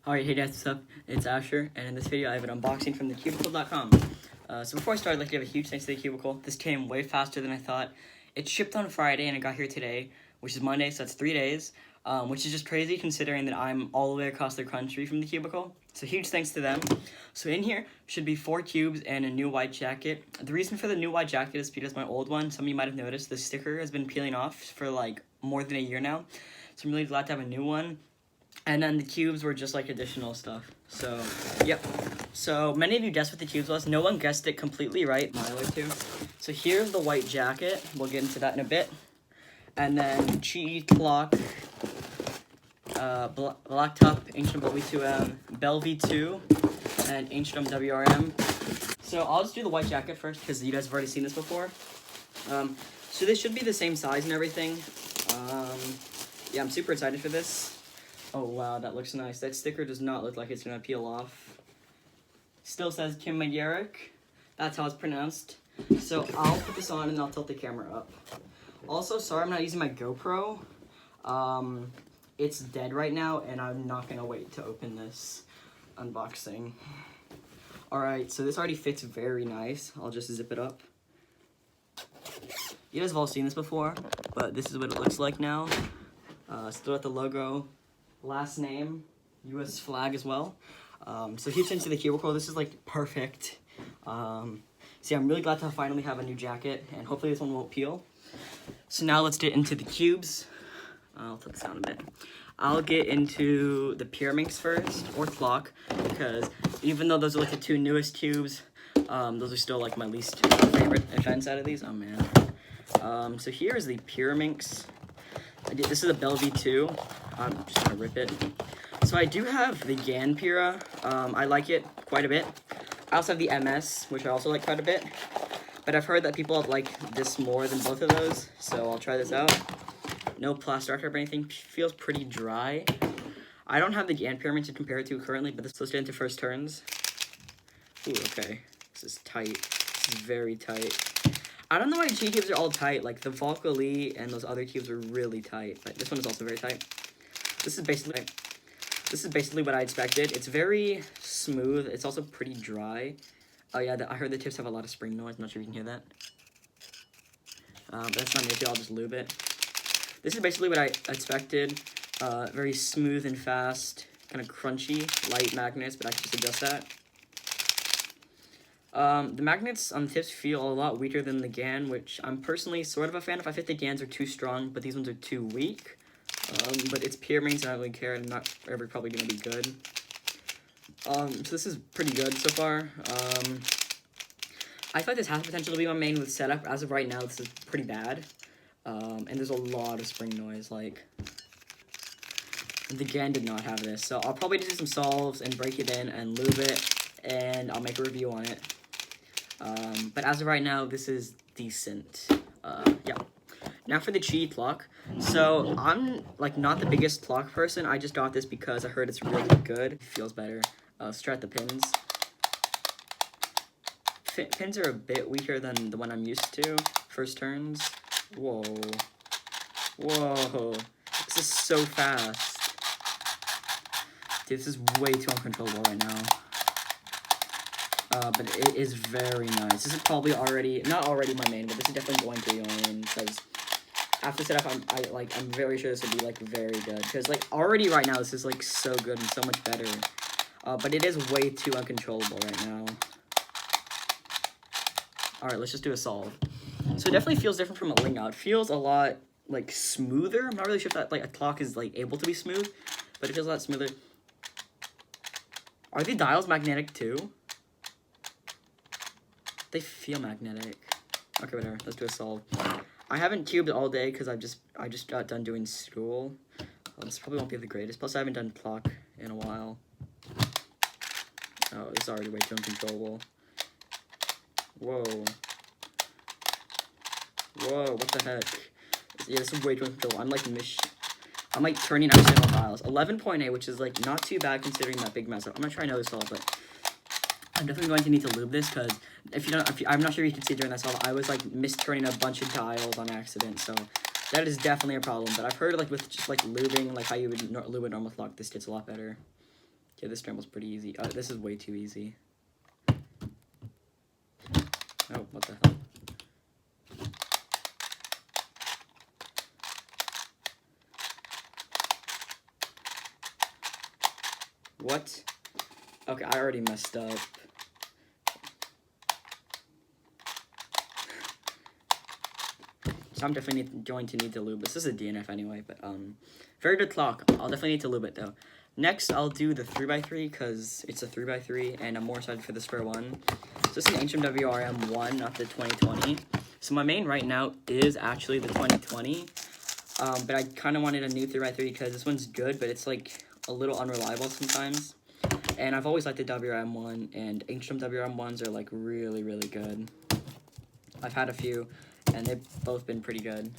Alright, hey guys, what's up? It's Asher, and in this video I have an unboxing from Thecubicle.com. So before I start, I'd like to give a huge thanks to Thecubicle. This came way faster than I thought. It shipped on Friday and it got here today, which is Monday, so that's 3 days, which is just crazy considering that I'm all the way across the country from Thecubicle. So huge thanks to them. So in here should be 4 cubes and a new white jacket. The reason for the new white jacket is because my old one, some of you might have noticed, the sticker has been peeling off for like more than a year now. So I'm really glad to have a new one. And then the cubes were just like additional stuff. So, yep. So many of you guessed what the cubes was. No one guessed it completely right. Mile or two. So here's the white jacket. We'll get into that in a bit. And then cheese clock, black top, Ancient W2M, Bell V2, and Ancient WRM. So I'll just do the white jacket first because you guys have already seen this before. So this should be the same size and everything. Yeah, I'm super excited for this. Oh wow, that looks nice. That sticker does not look like it's gonna peel off. Still says Kim Magierek. That's how it's pronounced. So I'll put this on and I'll tilt the camera up. Also, sorry I'm not using my GoPro. It's dead right now and I'm not gonna wait to open this unboxing. Alright, so this already fits very nice. I'll just zip it up. You guys have all seen this before, but this is what it looks like now. Still got the logo. Last name, US flag as well. So huge thanks to Thecubicle. This is like perfect. So yeah, I'm really glad to finally have a new jacket, and hopefully this one won't peel. So now let's get into the cubes. I'll put this down a bit. I'll get into the Pyraminx first, or clock, because even though those are like the 2 newest cubes, those are still like my least favorite events out of these. Oh man. So here's the Pyraminx. This is a Bell V2. I'm just gonna rip it. So I do have the GAN Pira. I like it quite a bit. I also have the MS, which I also like quite a bit. But I've heard that people like this more than both of those, so I'll try this out. No plaster or anything. Feels pretty dry. I don't have the GAN Pyramid to compare it to currently, but let's get into first turns. Ooh, okay. This is tight. This is very tight. I don't know why G cubes are all tight. Like the Volca and those other cubes are really tight, but this one is also very tight. This is basically what I expected. It's very smooth. It's also pretty dry. Oh yeah, I heard the tips have a lot of spring noise. I'm not sure if you can hear that. But that's not an issue. I'll just lube it. This is basically what I expected. Very smooth and fast, kind of crunchy, light magnets, but I can just adjust that. The magnets on the tips feel a lot weaker than the GAN, which I'm personally sort of a fan of. I think the GANs are too strong, but these ones are too weak. But it's Pyraminx, and I don't really care, and I'm not ever probably going to be good. So this is pretty good so far. I thought this has potential to be my main with setup. As of right now, this is pretty bad. And there's a lot of spring noise, like... The GAN did not have this, so I'll probably just do some solves and break it in and lube it, and I'll make a review on it. But as of right now, this is decent. Yeah. Now for the Chi clock. So I'm like not the biggest clock person. I just got this because I heard it's really good. It feels better. Let's try out the pins. Pins are a bit weaker than the one I'm used to. First turns. Whoa. Whoa. This is so fast. Dude, this is way too uncontrollable right now. But it is very nice. This is probably not already my main, but this is definitely going to be my main, because after setup, I'm very sure this would be, like, very good. Because, like, already right now, this is, like, so good and so much better. But it is way too uncontrollable right now. Alright, let's just do a solve. So it definitely feels different from a ling out. It feels a lot, like, smoother. I'm not really sure if that, like, a clock is, like, able to be smooth, but it feels a lot smoother. Are the dials magnetic, too? They feel magnetic. Okay, whatever. Let's do a solve. I haven't cubed all day because I just got done doing school. This probably won't be the greatest. Plus, I haven't done clock in a while. Oh, it's already way too uncontrollable. Whoa. Whoa, what the heck? Yeah, this is way too uncontrollable. I'm like turning accidental dials. 11.8, which is like not too bad considering that big mess up. I'm gonna try another solve, but I'm definitely going to need to lube this because I'm not sure you can see during that solve, I was like misturning a bunch of dials on accident, so that is definitely a problem. But I've heard like with just like lubing, like how you would lube a normal clock, this gets a lot better. Okay, this scramble's pretty easy. This is way too easy. Oh, what the hell? What? Okay, I already messed up. So I'm definitely going to need to lube. This is a DNF anyway, but very good clock. I'll definitely need to lube it though. Next, I'll do the 3x3 because it's a 3x3 and I'm more excited for the Spare 1. So this is an Ancient WRM 1, not the 2020. So my main right now is actually the 2020. But I kind of wanted a new 3x3 because this one's good, but it's like a little unreliable sometimes. And I've always liked the WRM1, and Ancient WRM1s are like really, really good. I've had a few, and they've both been pretty good.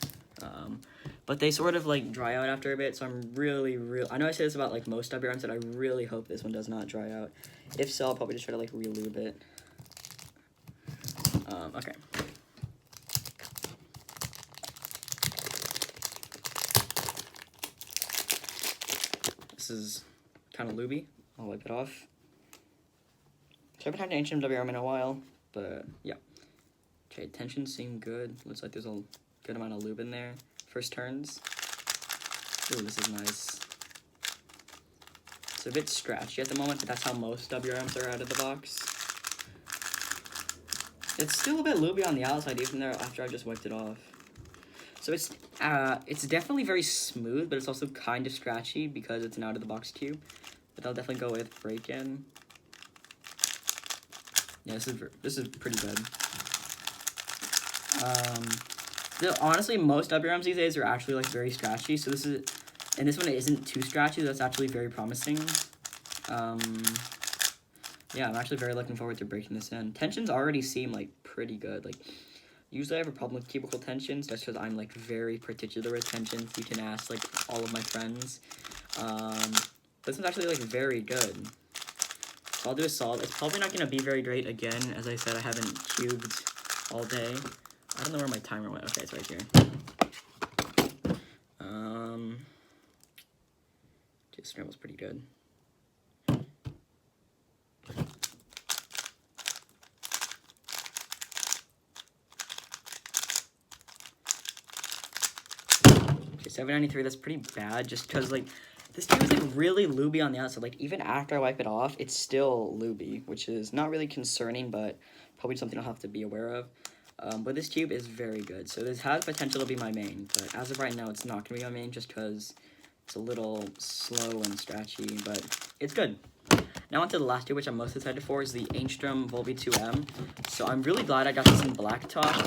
But they sort of like dry out after a bit, so I'm really, I know I say this about like most WRMs, but I really hope this one does not dry out. If so, I'll probably just try to like re-lube it. Okay. This is kind of lubey. I'll wipe it off. So I haven't had an Ancient WRM in a while, but yeah. Okay, tensions seem good. Looks like there's a good amount of lube in there. First turns. Ooh, this is nice. It's a bit scratchy at the moment, but that's how most WRMs are out of the box. It's still a bit lubey on the outside, even there after I just wiped it off. So it's definitely very smooth, but it's also kind of scratchy because it's an out of the box tube. But I'll definitely go with break-in. Yeah, this is pretty good. Honestly, most WRMs these days are actually like very scratchy. So this one isn't too scratchy. That's actually very promising. Yeah, I'm actually very looking forward to breaking this in. Tensions already seem like pretty good. Like usually I have a problem with cubicle tensions just because I'm like very particular with tensions. You can ask like all of my friends. This one's actually like very good. So I'll do a solid. It's probably not gonna be very great again. As I said, I haven't cubed all day. I don't know where my timer went. Okay, it's right here. This scramble's pretty good. Okay, 793, that's pretty bad just because, like, this tube is, like, really lubey on the outside. Like, even after I wipe it off, it's still lubey, which is not really concerning, but probably something I'll have to be aware of. But this tube is very good, so this has potential to be my main, but as of right now, it's not going to be my main just because it's a little slow and scratchy, but it's good. Now on to the last tube, which I'm most excited for, is the Angstrom Volvi 2M. So I'm really glad I got this in black top.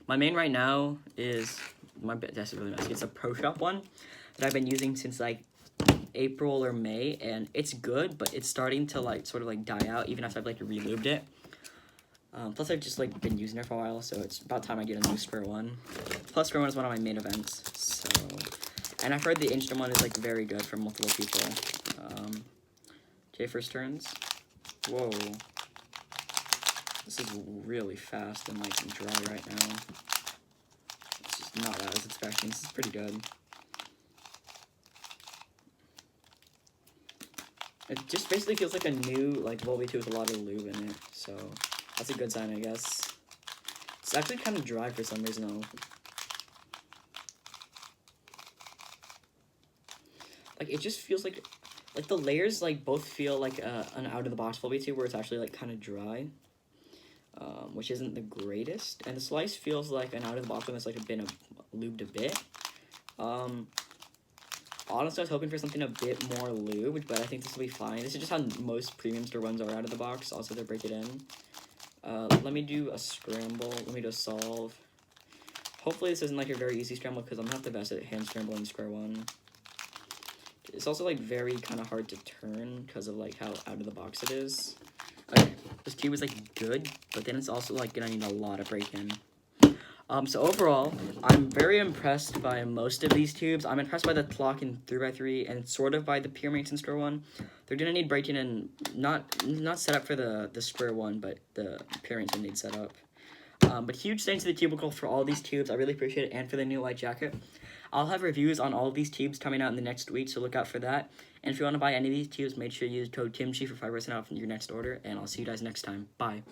My main right now is, that's really messy, it's a Pro Shop one that I've been using since like April or May, and it's good, but it's starting to like sort of like die out even after I've like re-lubed it. Plus I've just like been using it for a while, so it's about time I get a new Spare 1. Plus Spare 1 is one of my main events, so... And I've heard the Angstrom one is like very good for multiple people. Okay, first turns. Whoa. This is really fast and like dry right now. It's just not as expecting. This is pretty good. It just basically feels like a new like Volvi 2 with a lot of lube in it, so that's a good sign, I guess. It's actually kind of dry for some reason though. Like it just feels like the layers like both feel like an out of the box Volvi 2 where it's actually like kind of dry, which isn't the greatest. And the slice feels like an out of the box one that's like been lubed a bit. Honestly, I was hoping for something a bit more lubed, but I think this will be fine. This is just how most premium store ones are out of the box. Also, they break it in. Let me do a scramble. Let me do a solve. Hopefully, this isn't like a very easy scramble because I'm not the best at hand scrambling Spare 1. It's also like very kind of hard to turn because of like how out of the box it is. Okay, this tube is like good, but then it's also like gonna need a lot of break-in. So overall, I'm very impressed by most of these tubes. I'm impressed by the clock in 3x3 and sort of by the Pure Maintenance Store one. They're gonna need break-in and not set up for the Spare 1, but the Pure Maintenance needs set up. But huge thanks to Thecubicle for all these tubes. I really appreciate it, and for the new white jacket. I'll have reviews on all of these tubes coming out in the next week, so look out for that. And if you want to buy any of these tubes, make sure you use code KIMCHI for 5% off your next order, and I'll see you guys next time. Bye.